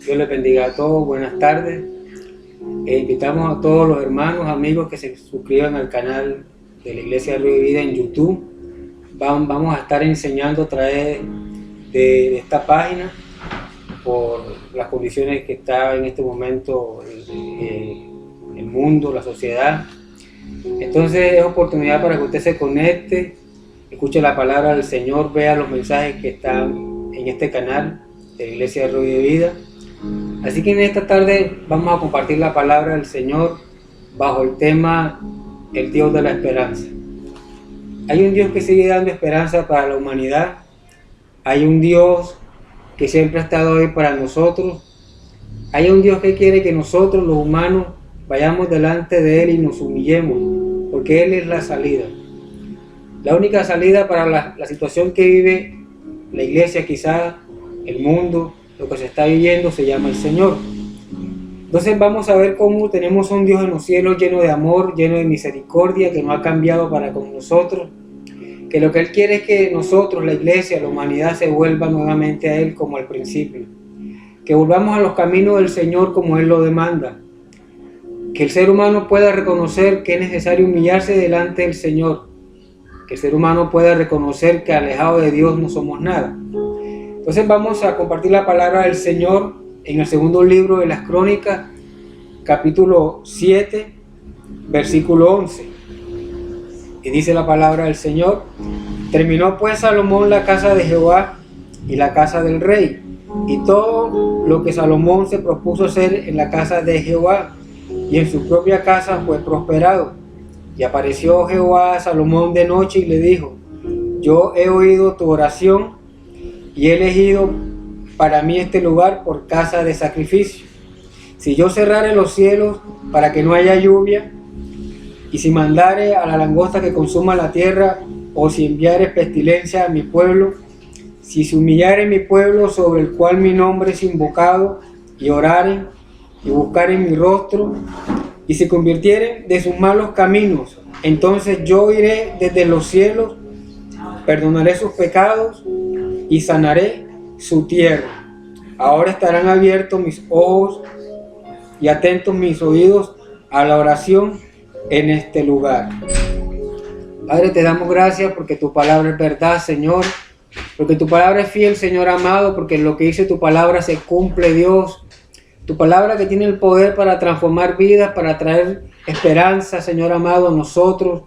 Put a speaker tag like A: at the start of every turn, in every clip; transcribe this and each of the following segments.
A: Dios les bendiga a todos, buenas tardes. Invitamos a todos los hermanos, amigos que se suscriban al canal de la Iglesia Río de Vida en YouTube. Vamos a estar enseñando a través de esta página por las condiciones que está en este momento el mundo, la sociedad. Entonces es oportunidad para que usted se conecte, escuche la palabra del Señor, vea los mensajes que están en este canal de la Iglesia Río de Vida. Así que en esta tarde vamos a compartir la palabra del Señor bajo el tema el Dios de la esperanza. Hay un Dios que sigue dando esperanza para la humanidad. Hay un Dios que siempre ha estado ahí para nosotros. Hay un Dios que quiere que nosotros los humanos vayamos delante de Él y nos humillemos, porque Él es la salida. La única salida para la situación que vive la iglesia, quizás el mundo, lo que se está viviendo, se llama el Señor. Entonces vamos a ver cómo tenemos un Dios en los cielos lleno de amor, lleno de misericordia, que no ha cambiado para con nosotros, que lo que Él quiere es que nosotros, la iglesia, la humanidad, se vuelva nuevamente a Él como al principio, que volvamos a los caminos del Señor como Él lo demanda, que el ser humano pueda reconocer que es necesario humillarse delante del Señor, que el ser humano pueda reconocer que alejado de Dios no somos nada. Entonces vamos a compartir la palabra del Señor en el segundo libro de las Crónicas, capítulo 7, versículo 11. Y dice la palabra del Señor: terminó pues Salomón la casa de Jehová y la casa del rey, y todo lo que Salomón se propuso hacer en la casa de Jehová y en su propia casa fue prosperado. Y apareció Jehová a Salomón de noche y le dijo: yo he oído tu oración y he elegido para mí este lugar por casa de sacrificio. Si yo cerrare los cielos para que no haya lluvia, y si mandare a la langosta que consuma la tierra, o si enviare pestilencia a mi pueblo, si se humillare mi pueblo sobre el cual mi nombre es invocado, y oraren y buscaren mi rostro, y se convirtieren de sus malos caminos, entonces yo iré desde los cielos, perdonaré sus pecados y sanaré su tierra. Ahora estarán abiertos mis ojos y atentos mis oídos a la oración en este lugar. Padre, te damos gracias porque tu palabra es verdad, Señor, porque tu palabra es fiel, Señor amado, porque lo que dice tu palabra se cumple, Dios. Tu palabra que tiene el poder para transformar vidas, para traer esperanza, Señor amado, a nosotros.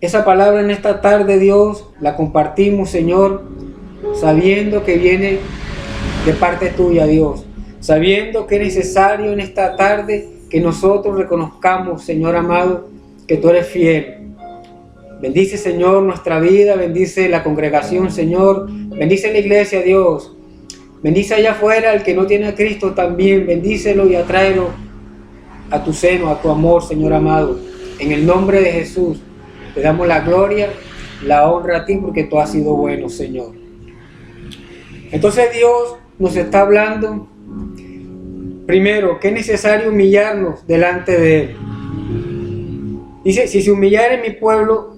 A: Esa palabra en esta tarde, Dios, la compartimos, Señor, sabiendo que viene de parte tuya, Dios. Sabiendo que es necesario en esta tarde que nosotros reconozcamos, Señor amado, que tú eres fiel. Bendice, Señor, nuestra vida, bendice la congregación, Señor. Bendice la iglesia, Dios. Bendice allá afuera al que no tiene a Cristo también. Bendícelo y atráelo a tu seno, a tu amor, Señor amado. En el nombre de Jesús, te damos la gloria, la honra a ti, porque tú has sido bueno, Señor. Entonces Dios nos está hablando, primero, que es necesario humillarnos delante de Él. Dice, si se humillare mi pueblo,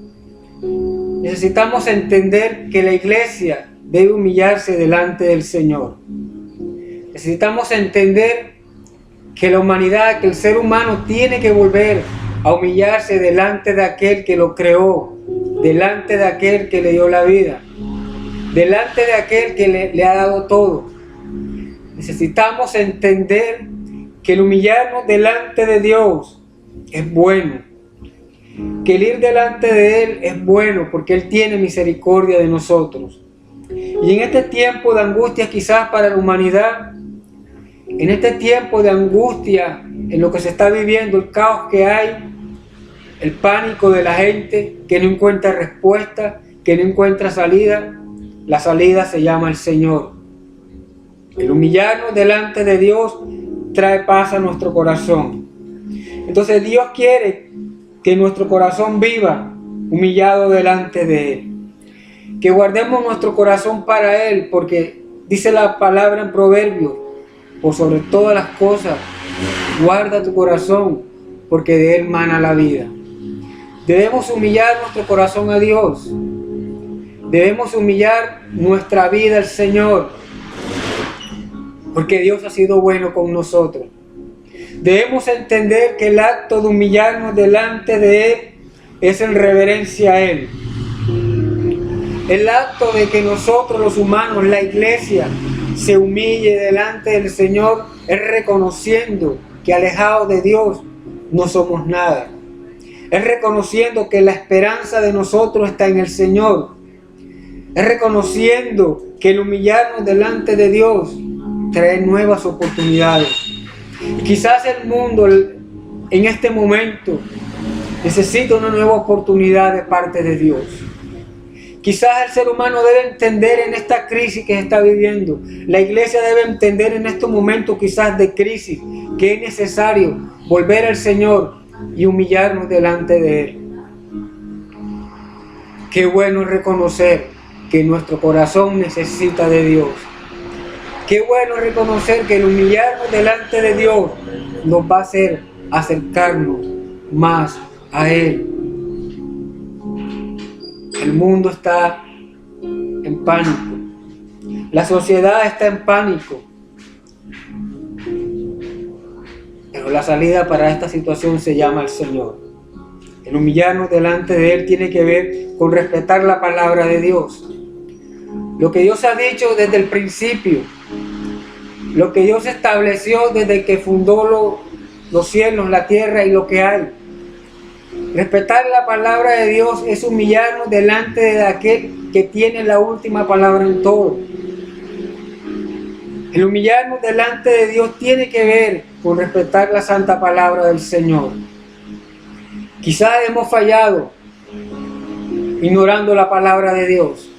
A: necesitamos entender que la iglesia debe humillarse delante del Señor. Necesitamos entender que la humanidad, que el ser humano tiene que volver a humillarse delante de aquel que lo creó, delante de aquel que le dio la vida, delante de aquel que le ha dado todo. Necesitamos entender que el humillarnos delante de Dios es bueno, que el ir delante de Él es bueno porque Él tiene misericordia de nosotros. Y en este tiempo de angustia quizás para la humanidad, en este tiempo de angustia, en lo que se está viviendo, el caos que hay, el pánico de la gente que no encuentra respuesta, que no encuentra salida, la salida se llama el Señor. El humillarnos delante de Dios trae paz a nuestro corazón. Entonces Dios quiere que nuestro corazón viva humillado delante de Él. Que guardemos nuestro corazón para Él, porque dice la palabra en Proverbios: por sobre todas las cosas, guarda tu corazón, porque de Él mana la vida. Debemos humillar nuestro corazón a Dios. Debemos humillar nuestra vida al Señor. porque Dios ha sido bueno con nosotros. Debemos entender que el acto de humillarnos delante de Él es en reverencia a Él. El acto de que nosotros los humanos, la iglesia, se humille delante del Señor es reconociendo que alejados de Dios no somos nada. Es reconociendo que la esperanza de nosotros está en el Señor. Es reconociendo que el humillarnos delante de Dios trae nuevas oportunidades. Y quizás el mundo en este momento necesita una nueva oportunidad de parte de Dios. Quizás el ser humano debe entender en esta crisis que está viviendo. La iglesia debe entender en estos momentos quizás de crisis que es necesario volver al Señor y humillarnos delante de Él. Qué bueno es reconocer que nuestro corazón necesita de Dios. Qué bueno es reconocer que el humillarnos delante de Dios nos va a hacer acercarnos más a Él. El mundo está en pánico. La sociedad está en pánico. Pero la salida para esta situación se llama el Señor. El humillarnos delante de Él tiene que ver con respetar la palabra de Dios. Lo que Dios ha dicho desde el principio. Lo que Dios estableció desde que fundó los cielos, la tierra y lo que hay. Respetar la palabra de Dios es humillarnos delante de aquel que tiene la última palabra en todo. El humillarnos delante de Dios tiene que ver con respetar la santa palabra del Señor. Quizás hemos fallado ignorando la palabra de Dios.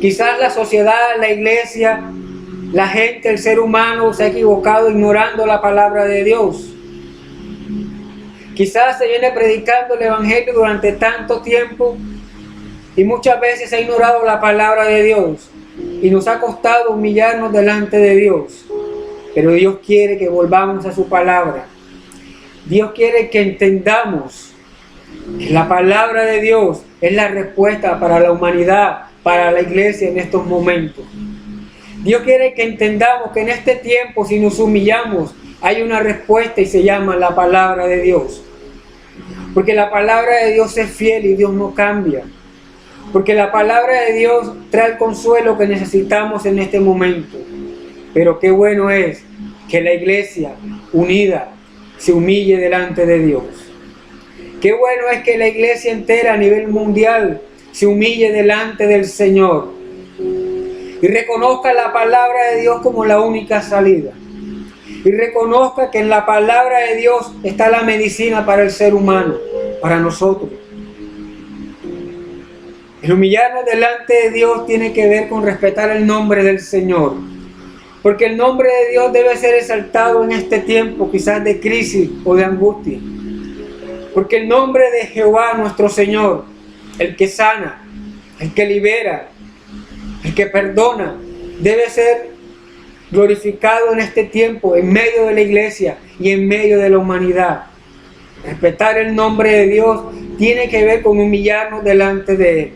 A: Quizás la sociedad, la iglesia, la gente, el ser humano se ha equivocado ignorando la palabra de Dios. Quizás se viene predicando el Evangelio durante tanto tiempo y muchas veces se ha ignorado la palabra de Dios y nos ha costado humillarnos delante de Dios. Pero Dios quiere que volvamos a su palabra. Dios quiere que entendamos que la palabra de Dios es la respuesta para la humanidad, para la iglesia en estos momentos. Dios quiere que entendamos que en este tiempo, si nos humillamos, hay una respuesta y se llama la palabra de Dios. Porque la palabra de Dios es fiel y Dios no cambia. Porque la palabra de Dios trae el consuelo que necesitamos en este momento. Pero qué bueno es que la iglesia unida se humille delante de Dios. Qué bueno es que la iglesia entera a nivel mundial se humille delante del Señor y reconozca la palabra de Dios como la única salida. Y reconozca que en la palabra de Dios está la medicina para el ser humano, para nosotros. El humillarnos delante de Dios tiene que ver con respetar el nombre del Señor. Porque el nombre de Dios debe ser exaltado en este tiempo, quizás de crisis o de angustia. Porque el nombre de Jehová, nuestro Señor, el que sana, el que libera, el que perdona, debe ser glorificado en este tiempo, en medio de la iglesia y en medio de la humanidad. Respetar el nombre de Dios tiene que ver con humillarnos delante de Él.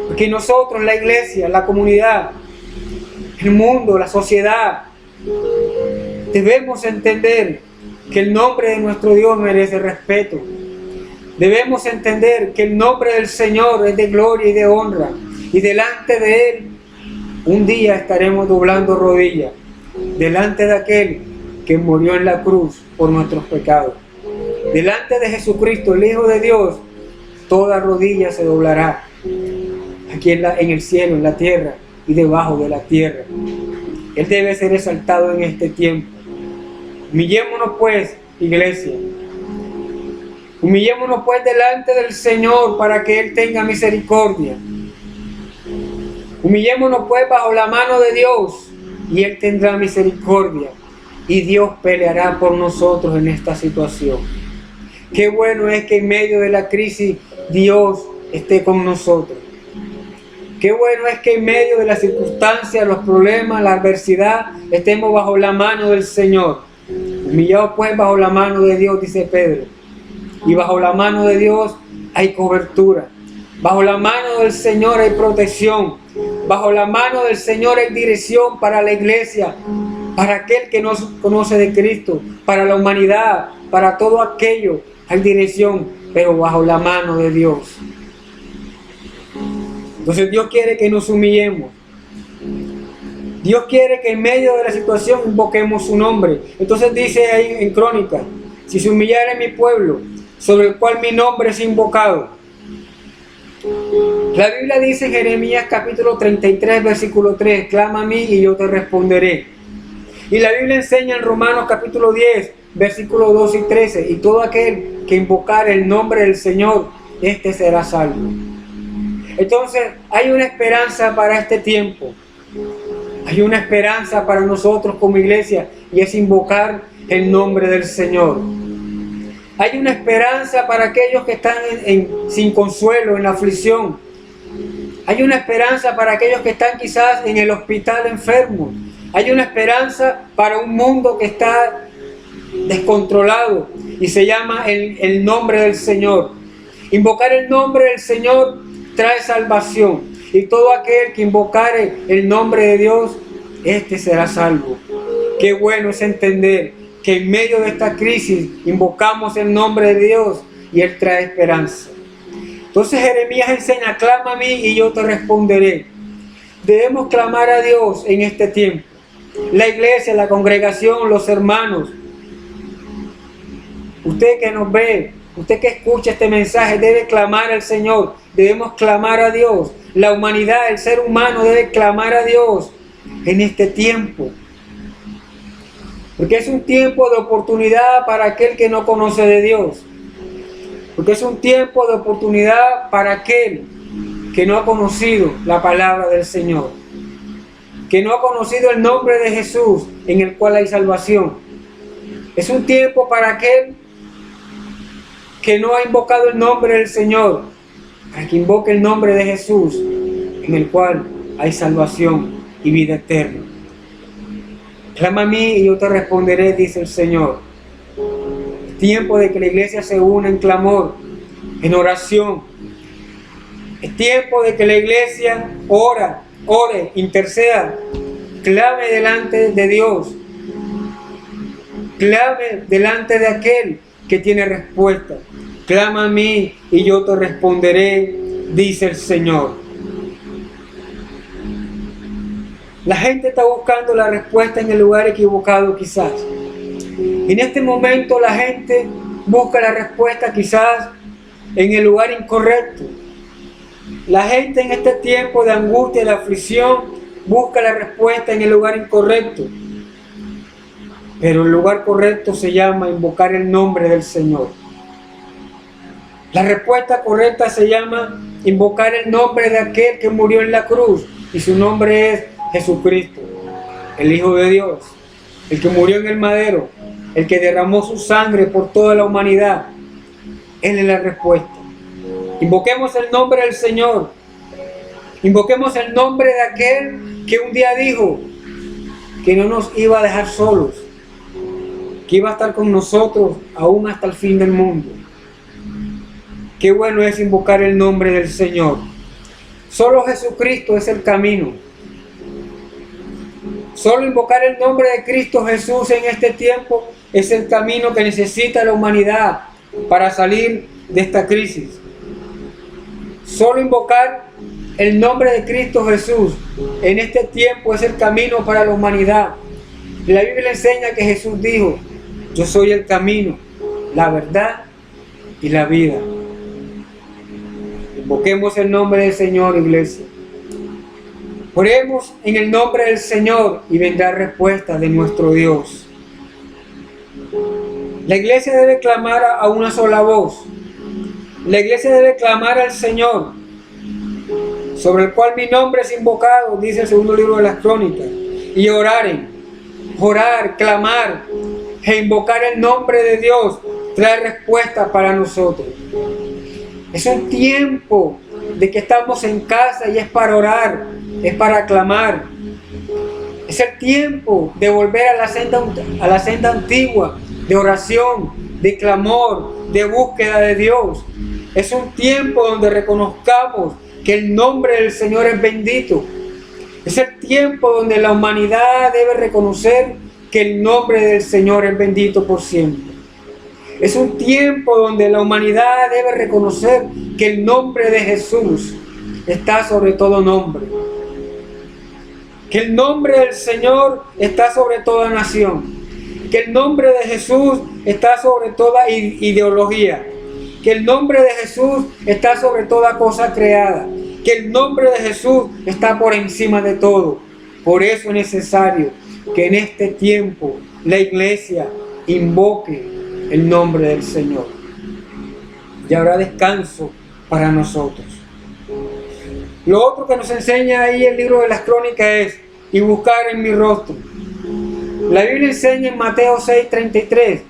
A: Porque nosotros, la iglesia, la comunidad, el mundo, la sociedad, debemos entender que el nombre de nuestro Dios merece respeto. Debemos entender que el nombre del Señor es de gloria y de honra. Y delante de Él, un día estaremos doblando rodillas. Delante de aquel que murió en la cruz por nuestros pecados. Delante de Jesucristo, el Hijo de Dios, toda rodilla se doblará. Aquí en el cielo, en la tierra y debajo de la tierra. Él debe ser exaltado en este tiempo. Humillémonos pues, iglesia. Humillémonos pues delante del Señor para que Él tenga misericordia. Humillémonos pues bajo la mano de Dios y Él tendrá misericordia. Y Dios peleará por nosotros en esta situación. Qué bueno es que en medio de la crisis Dios esté con nosotros. Qué bueno es que en medio de las circunstancias, los problemas, la adversidad, estemos bajo la mano del Señor. Humillados pues bajo la mano de Dios, dice Pedro. Y bajo la mano de Dios hay cobertura. Bajo la mano del Señor hay protección. Bajo la mano del Señor hay dirección para la iglesia, para aquel que no conoce de Cristo, para la humanidad, para todo aquello hay dirección, pero bajo la mano de Dios. Entonces Dios quiere que nos humillemos. Dios quiere que en medio de la situación invoquemos su nombre. Entonces dice ahí en Crónicas: si se humillare mi pueblo, sobre el cual mi nombre es invocado. La Biblia dice en Jeremías capítulo 33, versículo 3, clama a mí y yo te responderé. Y la Biblia enseña en Romanos capítulo 10, versículos 2 y 13, y todo aquel que invocare el nombre del Señor, este será salvo. Entonces, hay una esperanza para este tiempo. Hay una esperanza para nosotros como iglesia, y es invocar el nombre del Señor. Hay una esperanza para aquellos que están sin consuelo, en la aflicción. Hay una esperanza para aquellos que están quizás en el hospital enfermos. Hay una esperanza para un mundo que está descontrolado, y se llama el nombre del Señor. Invocar el nombre del Señor trae salvación, y todo aquel que invocare el nombre de Dios, este será salvo. Qué bueno es entender que en medio de esta crisis invocamos el nombre de Dios y Él trae esperanza. Entonces Jeremías enseña: clama a mí y yo te responderé. Debemos clamar a Dios en este tiempo. La iglesia, la congregación, los hermanos, usted que nos ve, usted que escucha este mensaje, debe clamar al Señor. Debemos clamar a Dios. La humanidad, el ser humano debe clamar a Dios en este tiempo. Porque es un tiempo de oportunidad para aquel que no conoce de Dios. Porque es un tiempo de oportunidad para aquel que no ha conocido la palabra del Señor, que no ha conocido el nombre de Jesús, en el cual hay salvación. Es un tiempo para aquel que no ha invocado el nombre del Señor, para que invoque el nombre de Jesús, en el cual hay salvación y vida eterna. Clama a mí y yo te responderé, dice el Señor. Es tiempo de que la iglesia se una en clamor, en oración. Es tiempo de que la iglesia ore, interceda, clame delante de Dios, clame delante de aquel que tiene respuesta. Clama a mí y yo te responderé, dice el Señor. La gente está buscando la respuesta en el lugar equivocado quizás. En este momento la gente busca la respuesta quizás en el lugar incorrecto. La gente en este tiempo de angustia y de aflicción busca la respuesta en el lugar incorrecto. Pero el lugar correcto se llama invocar el nombre del Señor. La respuesta correcta se llama invocar el nombre de aquel que murió en la cruz, y su nombre es Jesucristo, el Hijo de Dios, el que murió en el madero, el que derramó su sangre por toda la humanidad. Él es la respuesta. Invoquemos el nombre del Señor. Invoquemos el nombre de aquel que un día dijo que no nos iba a dejar solos, que iba a estar con nosotros aún hasta el fin del mundo. Qué bueno es invocar el nombre del Señor. Solo Jesucristo es el camino. Solo invocar el nombre de Cristo Jesús en este tiempo es el camino que necesita la humanidad para salir de esta crisis. Solo invocar el nombre de Cristo Jesús en este tiempo es el camino para la humanidad. La Biblia enseña que Jesús dijo: yo soy el camino, la verdad y la vida. Invoquemos el nombre del Señor, iglesia. Oremos en el nombre del Señor y vendrá respuesta de nuestro Dios. La iglesia debe clamar a una sola voz. La iglesia debe clamar al Señor, sobre el cual mi nombre es invocado, dice el segundo libro de las Crónicas, y orar, clamar e invocar el nombre de Dios trae respuesta para nosotros. Es un tiempo de que estamos en casa y es para orar, es para clamar. Es el tiempo de volver a la senda antigua, de oración, de clamor, de búsqueda de Dios. Es un tiempo donde reconozcamos que el nombre del Señor es bendito, Es el tiempo donde la humanidad debe reconocer que el nombre del Señor es bendito por siempre. Es un tiempo donde la humanidad debe reconocer que el nombre de Jesús está sobre todo nombre. Que el nombre del Señor está sobre toda nación. Que el nombre de Jesús está sobre toda ideología. Que el nombre de Jesús está sobre toda cosa creada. Que el nombre de Jesús está por encima de todo. Por eso es necesario que en este tiempo la iglesia invoque el nombre del Señor. Y habrá descanso para nosotros. Lo otro que nos enseña ahí el libro de las Crónicas es: y buscar en mi rostro. La Biblia enseña en Mateo 6:33: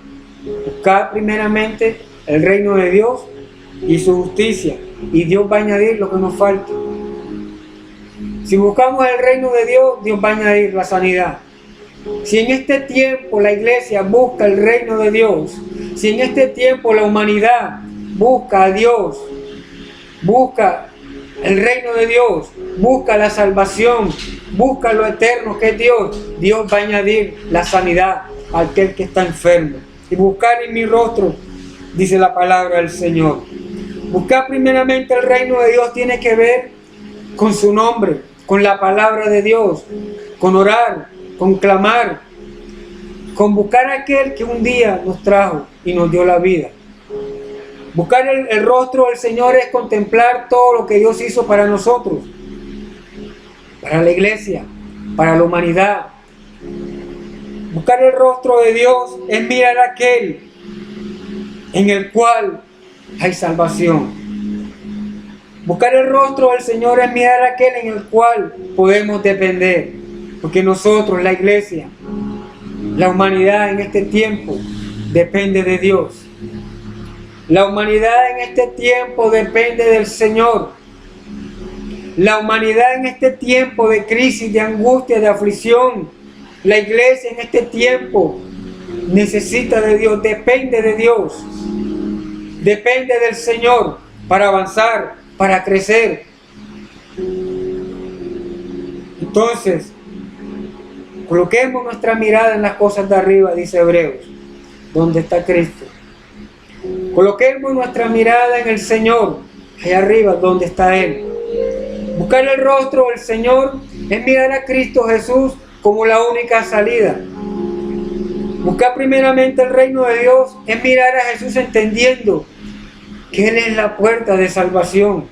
A: buscar primeramente el reino de Dios y su justicia, y Dios va a añadir lo que nos falte. Si buscamos el reino de Dios, Dios va a añadir la sanidad. Si en este tiempo la iglesia busca el reino de Dios, si en este tiempo la humanidad busca a Dios, busca el reino de Dios, busca la salvación, busca lo eterno que es Dios, Dios va a añadir la sanidad a aquel que está enfermo. Y buscar en mi rostro, dice la palabra del Señor. Buscar primeramente el reino de Dios tiene que ver con su nombre, con la palabra de Dios, con orar, con clamar, con buscar a aquel que un día nos trajo y nos dio la vida. Buscar el rostro del Señor es contemplar todo lo que Dios hizo para nosotros, para la iglesia, para la humanidad. Buscar el rostro de Dios es mirar a aquel en el cual hay salvación. Buscar el rostro del Señor es mirar a aquel en el cual podemos depender, porque nosotros, la iglesia, la humanidad en este tiempo depende de Dios. La humanidad en este tiempo depende del Señor. La humanidad en este tiempo de crisis, de angustia, de aflicción, la iglesia en este tiempo necesita de Dios, depende de Dios. Depende del Señor para avanzar, para crecer. Entonces, coloquemos nuestra mirada en las cosas de arriba, dice Hebreos, donde está Cristo. Coloquemos nuestra mirada en el Señor, allá arriba, donde está Él. Buscar el rostro del Señor es mirar a Cristo Jesús como la única salida. Buscar primeramente el reino de Dios es mirar a Jesús entendiendo que Él es la puerta de salvación,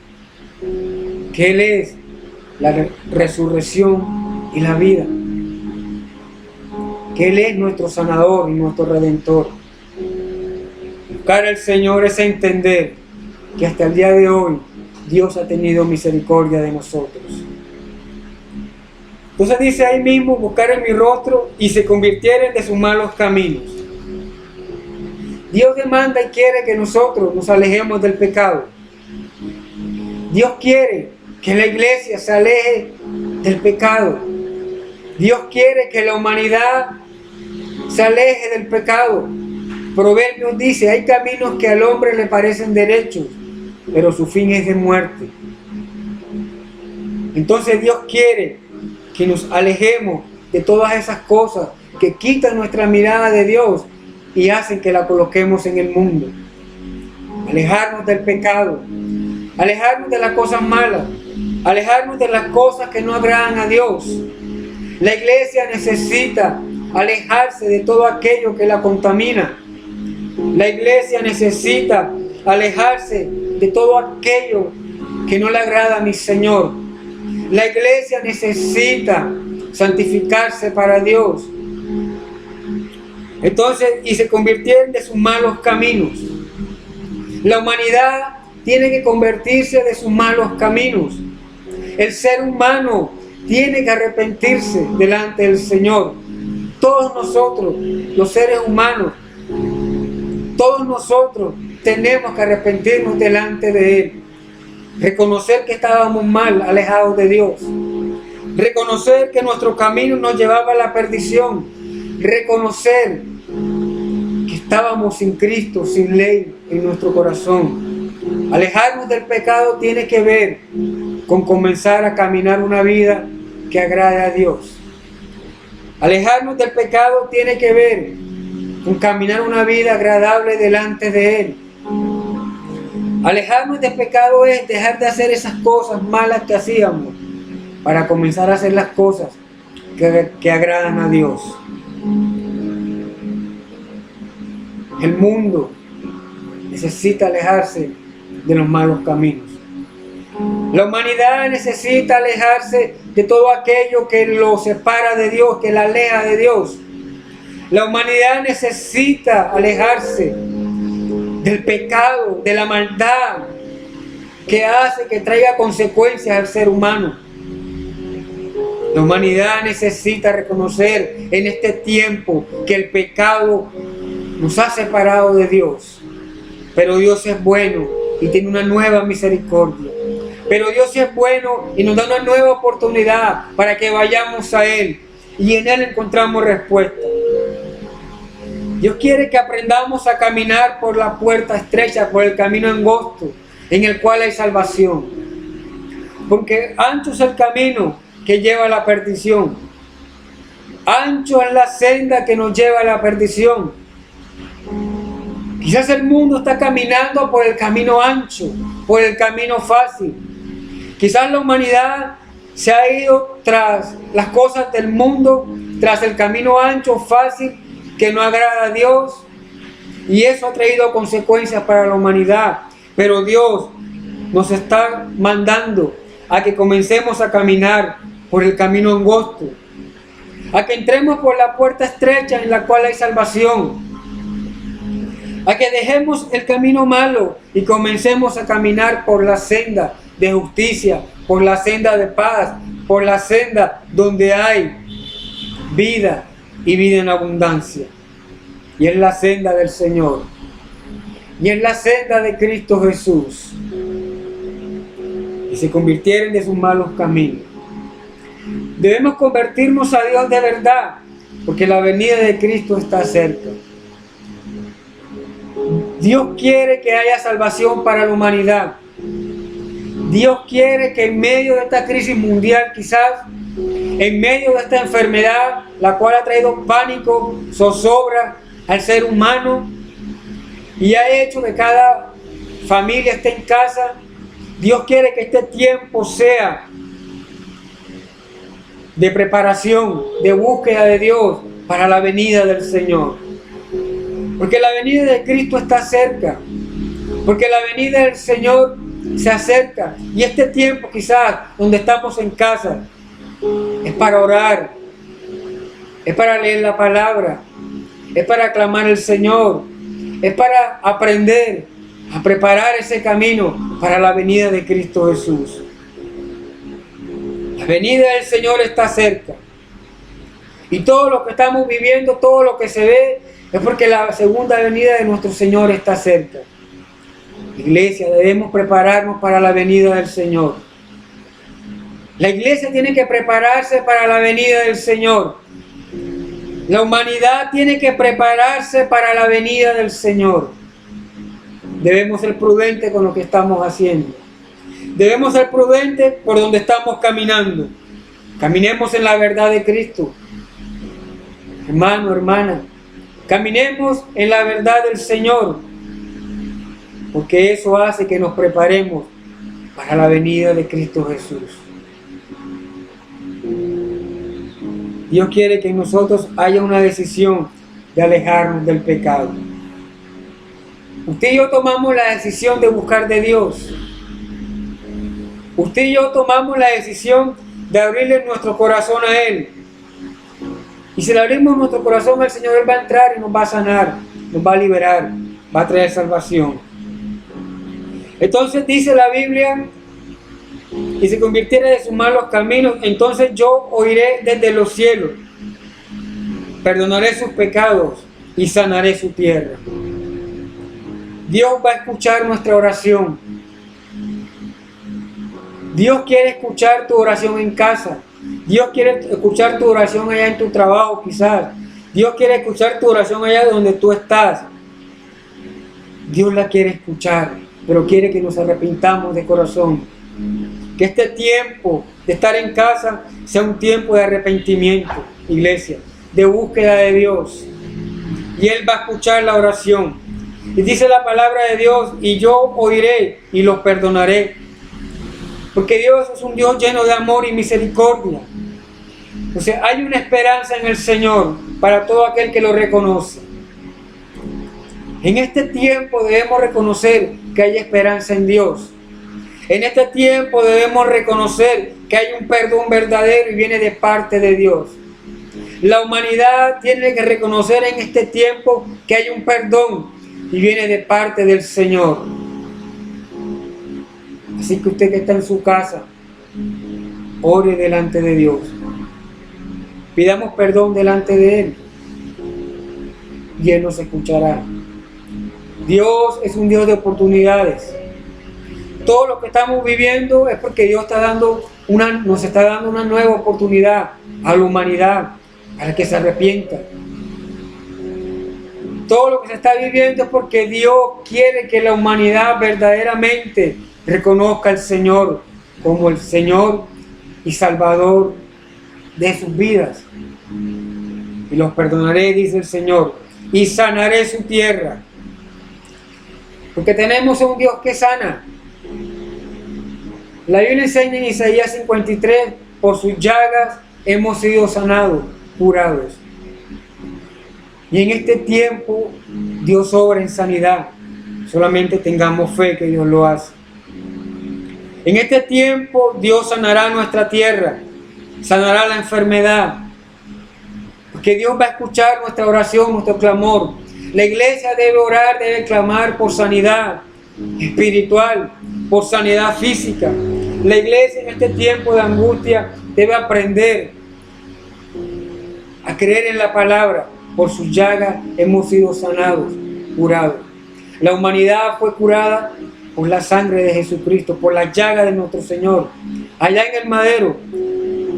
A: que Él es la resurrección y la vida, que Él es nuestro sanador y nuestro redentor. Buscar al Señor es entender que hasta el día de hoy Dios ha tenido misericordia de nosotros. Entonces dice ahí mismo: buscar en mi rostro y se convirtieren de sus malos caminos. Dios demanda y quiere que nosotros nos alejemos del pecado. Dios quiere que la iglesia se aleje del pecado. Dios quiere que la humanidad se aleje del pecado. Proverbios dice: hay caminos que al hombre le parecen derechos, pero su fin es de muerte. Entonces Dios quiere que nos alejemos de todas esas cosas que quitan nuestra mirada de Dios y hacen que la coloquemos en el mundo. Alejarnos del pecado, alejarnos de las cosas malas, alejarnos de las cosas que no agradan a Dios. La iglesia necesita alejarse de todo aquello que la contamina. La iglesia necesita alejarse de todo aquello que no le agrada a mi Señor. La iglesia necesita santificarse para Dios. Entonces, y se convirtieron de sus malos caminos. La humanidad tiene que convertirse de sus malos caminos. El ser humano tiene que arrepentirse delante del Señor. Todos nosotros, los seres humanos, todos nosotros tenemos que arrepentirnos delante de Él. Reconocer que estábamos mal, alejados de Dios. Reconocer que nuestro camino nos llevaba a la perdición. Reconocer que estábamos sin Cristo, sin ley en nuestro corazón. Alejarnos del pecado tiene que ver con comenzar a caminar una vida que agrade a Dios. Alejarnos del pecado tiene que ver con caminar una vida agradable delante de Él. Alejarnos del pecado es dejar de hacer esas cosas malas que hacíamos para comenzar a hacer las cosas que agradan a Dios. El mundo necesita alejarse de los malos caminos. La humanidad necesita alejarse de todo aquello que lo separa de Dios, que la aleja de Dios. La humanidad necesita alejarse del pecado, de la maldad que hace que traiga consecuencias al ser humano. La humanidad necesita reconocer en este tiempo que el pecado nos ha separado de Dios. Pero Dios es bueno y tiene una nueva misericordia. Pero Dios es bueno y nos da una nueva oportunidad para que vayamos a Él. Y en Él encontramos respuesta. Dios quiere que aprendamos a caminar por la puerta estrecha, por el camino angosto, en el cual hay salvación. Porque ancho es el camino que lleva a la perdición. Ancho es la senda que nos lleva a la perdición. Quizás el mundo está caminando por el camino ancho, por el camino fácil. Quizás la humanidad se ha ido tras las cosas del mundo, tras el camino ancho, fácil, que no agrada a Dios. Y eso ha traído consecuencias para la humanidad. Pero Dios nos está mandando a que comencemos a caminar por el camino angosto, a que entremos por la puerta estrecha en la cual hay salvación, a que dejemos el camino malo y comencemos a caminar por la senda de justicia, por la senda de paz, por la senda donde hay vida y vida en abundancia. Y es la senda del Señor, y es la senda de Cristo Jesús. Y se convirtieren de sus malos caminos. Debemos convertirnos a Dios de verdad, porque la venida de Cristo está cerca. Dios quiere que haya salvación para la humanidad. Dios quiere que en medio de esta crisis mundial, quizás en medio de esta enfermedad, la cual ha traído pánico, zozobra al ser humano y ha hecho que cada familia esté en casa, Dios quiere que este tiempo sea de preparación, de búsqueda de Dios para la venida del Señor. Porque la venida de Cristo está cerca. Porque la venida del Señor se acerca. Y este tiempo quizás donde estamos en casa es para orar, es para leer la palabra, es para aclamar al Señor, es para aprender a preparar ese camino para la venida de Cristo Jesús. La venida del Señor está cerca. Y todo lo que estamos viviendo, todo lo que se ve, es porque la segunda venida de nuestro Señor está cerca. Iglesia, debemos prepararnos para la venida del Señor. La iglesia tiene que prepararse para la venida del Señor. La humanidad tiene que prepararse para la venida del Señor. Debemos ser prudentes con lo que estamos haciendo. Debemos ser prudentes por donde estamos caminando. Caminemos en la verdad de Cristo. Hermano, hermana, caminemos en la verdad del Señor, porque eso hace que nos preparemos para la venida de Cristo Jesús. Dios quiere que en nosotros haya una decisión de alejarnos del pecado. Usted y yo tomamos la decisión de buscar de Dios. Usted y yo tomamos la decisión de abrirle nuestro corazón a Él. Y si le abrimos nuestro corazón al Señor, Él va a entrar y nos va a sanar, nos va a liberar, va a traer salvación. Entonces dice la Biblia, y se convirtiera de sus malos caminos, entonces yo oiré desde los cielos, perdonaré sus pecados y sanaré su tierra. Dios va a escuchar nuestra oración. Dios quiere escuchar tu oración en casa. Dios quiere escuchar tu oración allá en tu trabajo quizás. Dios quiere escuchar tu oración allá donde tú estás. Dios la quiere escuchar, pero quiere que nos arrepintamos de corazón. Que este tiempo de estar en casa sea un tiempo de arrepentimiento, iglesia, de búsqueda de Dios. Y Él va a escuchar la oración. Y dice la palabra de Dios, y yo oiré y los perdonaré. Porque Dios es un Dios lleno de amor y misericordia. O sea, hay una esperanza en el Señor para todo aquel que lo reconoce. En este tiempo debemos reconocer que hay esperanza en Dios. En este tiempo debemos reconocer que hay un perdón verdadero y viene de parte de Dios. La humanidad tiene que reconocer en este tiempo que hay un perdón y viene de parte del Señor. Así que usted que está en su casa, ore delante de Dios. Pidamos perdón delante de Él y Él nos escuchará. Dios es un Dios de oportunidades. Todo lo que estamos viviendo es porque Dios nos está dando una nueva oportunidad a la humanidad para que se arrepienta. Todo lo que se está viviendo es porque Dios quiere que la humanidad verdaderamente reconozca al Señor como el Señor y Salvador de sus vidas. Y los perdonaré, dice el Señor, y sanaré su tierra. Porque tenemos a un Dios que sana. La Biblia enseña en Isaías 53, por sus llagas hemos sido sanados, curados. Y en este tiempo Dios obra en sanidad. Solamente tengamos fe que Dios lo hace. En este tiempo Dios sanará nuestra tierra, sanará la enfermedad. Porque Dios va a escuchar nuestra oración, nuestro clamor. La iglesia debe orar, debe clamar por sanidad espiritual, por sanidad física. La iglesia en este tiempo de angustia debe aprender a creer en la palabra. Por sus llagas hemos sido sanados, curados. La humanidad fue curada por la sangre de Jesucristo, por la llaga de nuestro Señor. Allá en el madero,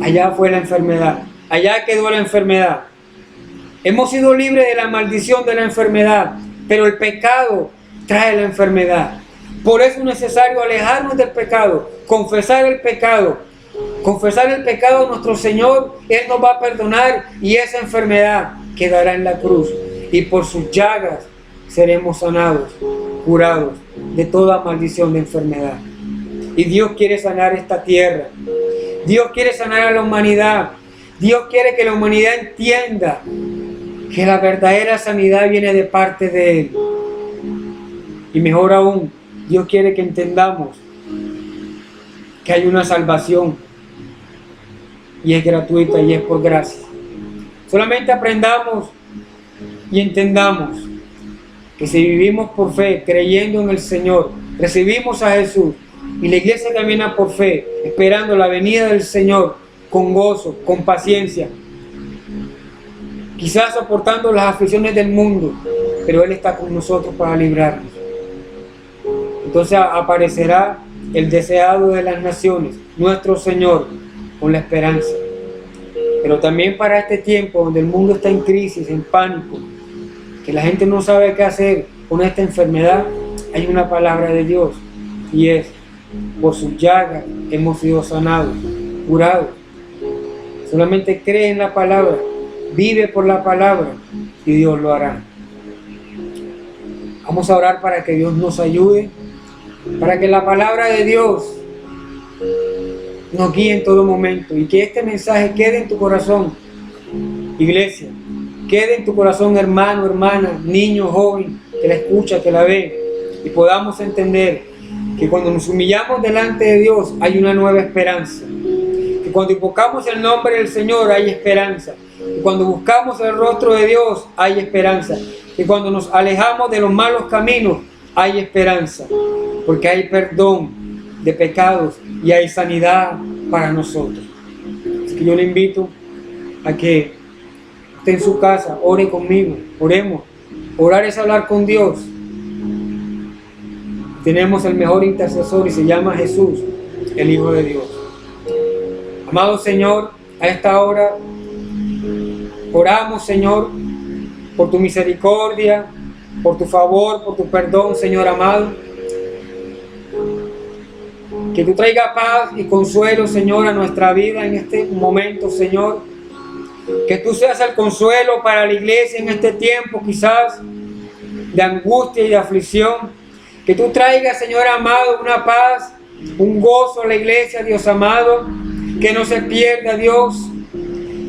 A: allá fue la enfermedad, allá quedó la enfermedad. Hemos sido libres de la maldición de la enfermedad, pero el pecado trae la enfermedad. Por eso es necesario alejarnos del pecado, confesar el pecado. Confesar el pecado a nuestro Señor, Él nos va a perdonar y esa enfermedad quedará en la cruz. Y por sus llagas seremos sanados, curados de toda maldición de enfermedad. Y Dios quiere sanar esta tierra. Dios quiere sanar a la humanidad. Dios quiere que la humanidad entienda que la verdadera sanidad viene de parte de Él. Y mejor aún, Dios quiere que entendamos que hay una salvación y es gratuita y es por gracia. Solamente aprendamos y entendamos que si vivimos por fe, creyendo en el Señor, recibimos a Jesús y la iglesia camina por fe, esperando la venida del Señor con gozo, con paciencia, quizás soportando las aflicciones del mundo, pero Él está con nosotros para librarnos. Entonces aparecerá el deseado de las naciones, nuestro Señor, con la esperanza. Pero también para este tiempo donde el mundo está en crisis, en pánico, que la gente no sabe qué hacer con esta enfermedad, hay una palabra de Dios y es: por sus llagas hemos sido sanados, curados. Solamente cree en la palabra, vive por la palabra y Dios lo hará. Vamos a orar para que Dios nos ayude, para que la palabra de Dios nos guíe en todo momento y que este mensaje quede en tu corazón, iglesia, quede en tu corazón, hermano, hermana, niño, joven, que la escucha, que la ve, y podamos entender que cuando nos humillamos delante de Dios hay una nueva esperanza, que cuando invocamos el nombre del Señor hay esperanza, que cuando buscamos el rostro de Dios hay esperanza, que cuando nos alejamos de los malos caminos hay esperanza, porque hay perdón de pecados y hay sanidad para nosotros. Así que yo le invito a que esté en su casa, ore conmigo, oremos. Orar es hablar con Dios. Tenemos el mejor intercesor y se llama Jesús, el Hijo de Dios. Amado Señor, a esta hora oramos, Señor, por tu misericordia, por tu favor, por tu perdón, Señor amado. Que tú traigas paz y consuelo, Señor, a nuestra vida en este momento, Señor. Que tú seas el consuelo para la iglesia en este tiempo, quizás, de angustia y de aflicción. Que tú traigas, Señor amado, una paz, un gozo a la iglesia, Dios amado. Que no se pierda, Dios.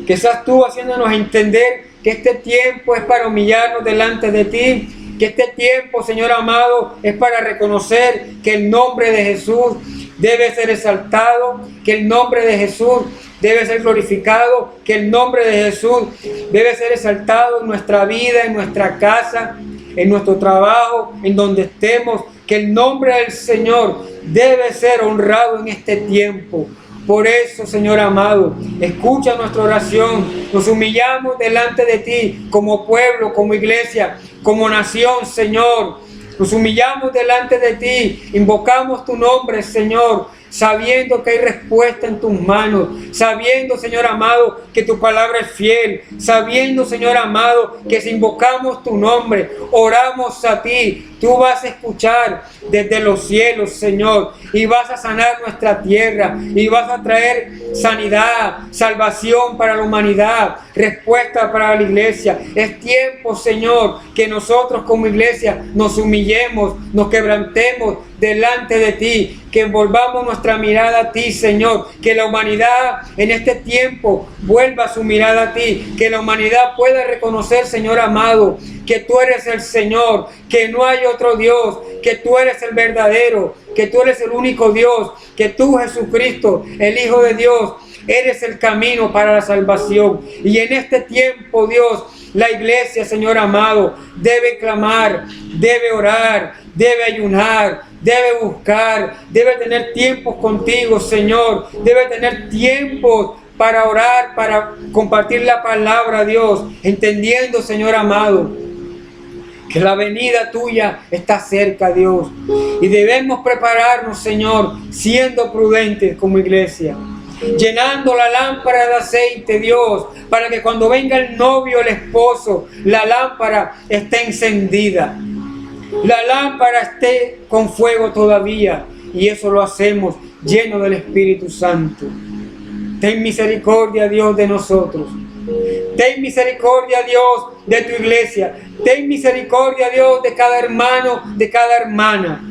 A: Que seas tú haciéndonos entender que este tiempo es para humillarnos delante de ti. Que este tiempo, Señor amado, es para reconocer que el nombre de Jesús debe ser exaltado, que el nombre de Jesús debe ser glorificado, que el nombre de Jesús debe ser exaltado en nuestra vida, en nuestra casa, en nuestro trabajo, en donde estemos, que el nombre del Señor debe ser honrado en este tiempo. Por eso, Señor amado, escucha nuestra oración. Nos humillamos delante de ti como pueblo, como iglesia, como nación, Señor. Nos humillamos delante de ti, invocamos tu nombre, Señor, sabiendo que hay respuesta en tus manos, sabiendo, Señor amado, que tu palabra es fiel, sabiendo, Señor amado, que si invocamos tu nombre, oramos a ti, tú vas a escuchar desde los cielos, Señor, y vas a sanar nuestra tierra, y vas a traer sanidad, salvación para la humanidad, respuesta para la iglesia. Es tiempo, Señor, que nosotros como iglesia nos humillemos, nos quebrantemos delante de ti, que envolvamos nuestra mirada a ti, Señor, que la humanidad en este tiempo vuelva su mirada a ti, que la humanidad pueda reconocer, Señor amado, que tú eres el Señor, que no hay otro Dios, que tú eres el verdadero, que tú eres el único Dios, que tú, Jesucristo, el Hijo de Dios, eres el camino para la salvación. Y en este tiempo, Dios, la iglesia, Señor amado, debe clamar, debe orar, debe ayunar, debe buscar, debe tener tiempos contigo, Señor, debe tener tiempos para orar, para compartir la palabra, Dios, entendiendo, Señor amado, que la venida tuya está cerca, Dios, y debemos prepararnos, Señor, siendo prudentes como iglesia, llenando la lámpara de aceite, Dios, para que cuando venga el novio, el esposo, la lámpara esté encendida, la lámpara esté con fuego todavía, y eso lo hacemos lleno del Espíritu Santo. Ten misericordia, Dios, de nosotros. Ten misericordia, Dios, de tu iglesia. Ten misericordia, Dios, de cada hermano, de cada hermana.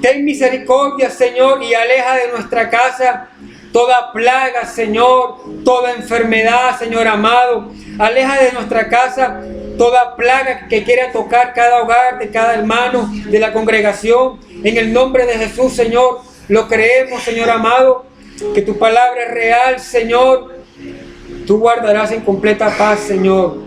A: Ten misericordia, Señor, y aleja de nuestra casa toda plaga, Señor, toda enfermedad, Señor amado. Aleja de nuestra casa toda plaga que quiera tocar cada hogar de cada hermano de la congregación. En el nombre de Jesús, Señor, lo creemos, Señor amado, que tu palabra es real, Señor. Tú guardarás en completa paz, Señor,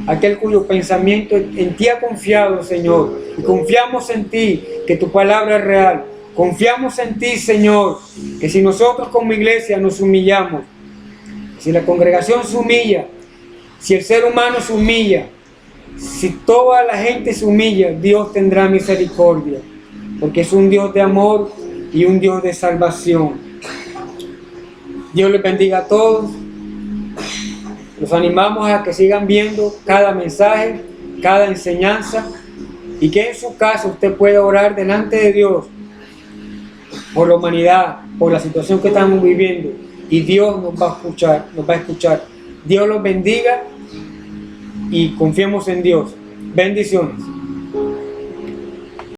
A: aquel cuyo pensamiento en ti ha confiado, Señor. Y confiamos en ti, que tu palabra es real. Confiamos en ti, Señor, que si nosotros como iglesia nos humillamos, si la congregación se humilla, si el ser humano se humilla, si toda la gente se humilla, Dios tendrá misericordia, porque es un Dios de amor y un Dios de salvación. Dios les bendiga a todos. Los animamos a que sigan viendo cada mensaje, cada enseñanza, y que en su casa usted pueda orar delante de Dios por la humanidad, por la situación que estamos viviendo, y Dios nos va a escuchar. Dios los bendiga y confiemos en Dios. Bendiciones.